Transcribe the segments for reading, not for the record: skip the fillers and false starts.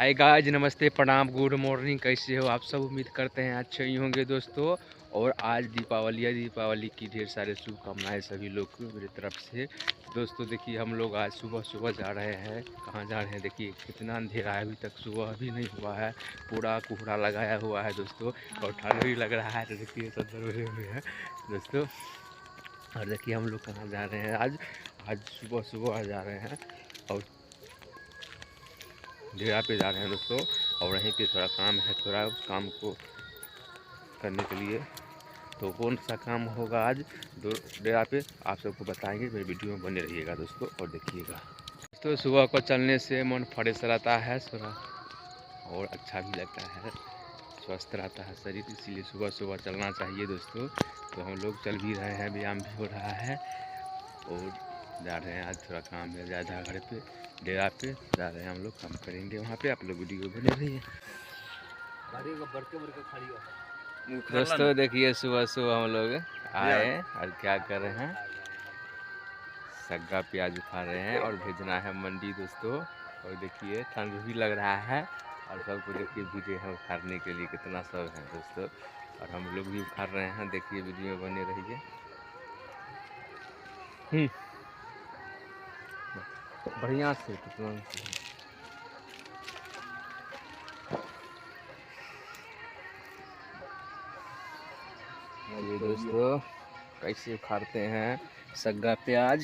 Hi guys, नमस्ते, प्रणाम, good morning. कैसे हो आप सब? उम्मीद करते हैं अच्छे ही होंगे दोस्तों। और आज दीपावली है, दीपावली की ढेर सारे शुभकामनाएं सभी लोग को मेरी तरफ से। दोस्तों देखिए, हम लोग आज सुबह सुबह जा रहे हैं। कहाँ जा रहे हैं देखिए, कितना अंधेरा है, अभी तक सुबह भी नहीं हुआ है। पूरा कोहरा लगाया हुआ है दोस्तों, और ठंड भी लग रहा है। तो देखिए सब हुए हैं दोस्तों। और देखिए हम लोग कहाँ जा रहे हैं आज। आज सुबह सुबह जा रहे हैं और डेरा पे जा रहे हैं दोस्तों। और वहीं पे थोड़ा काम है, थोड़ा उस काम को करने के लिए। तो कौन सा काम होगा आज डेरा पे, आप सबको बताएंगे। मेरे वीडियो में बने रहिएगा दोस्तों और देखिएगा दोस्तों। सुबह को चलने से मन फ्रेश रहता है थोड़ा, और अच्छा भी लगता है, स्वस्थ रहता है शरीर, इसीलिए सुबह सुबह चलना चाहिए दोस्तों। तो हम लोग चल भी रहे हैं, व्यायाम भी हो रहा है और जा रहे हैं। आज थोड़ा काम है ज़्यादा, घर पे डेरा पे जा रहे हैं हम लोग, काम करेंगे वहाँ पे। आप लोग वीडियो बने रहिए दोस्तों। देखिए सुबह सुबह हम लोग आए और क्या कर रहे हैं, सग्गा प्याज उठा रहे हैं और भेजना है मंडी दोस्तों। और देखिए ठंड भी लग रहा है, और सबको देखिए वीडियो है उखाड़ने के लिए, कितना सब है दोस्तों। और हम लोग भी उखाड़ रहे हैं, देखिए वीडियो बने रहिए। बढ़िया से ये दोस्तों कैसे उखाड़ते हैं सग्गा प्याज।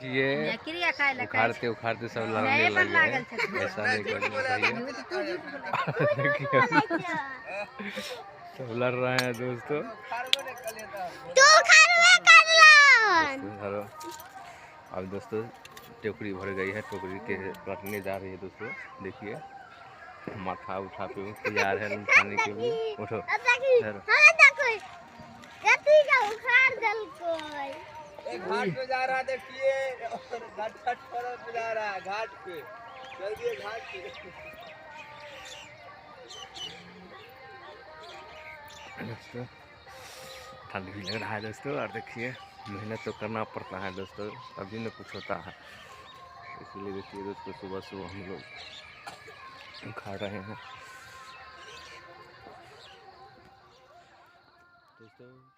ये उखाड़ते उखाड़ते सब लड़ने लगे हैं, ऐसा नहीं करना चाहिए। सब लड़ रहे हैं दोस्तों। अब दोस्तों टोकरी भर गई है, टोकरी के रखने जा रही है दोस्तों। देखिए माथा उठा पे तैयार है उठाने के लिए। उठो घाट पे जा रहा, देखिए घाट पे जा रहा है, घाट पे जल्दी घाट पे। दोस्तों ठंड भी लग रहा है दोस्तों, और देखिए मेहनत तो करना पड़ता है दोस्तों, तभी न कुछ होता है। इसीलिए देखिए दोस्तों सुबह सुबह हम लोग खा रहे हैं दोस्तों।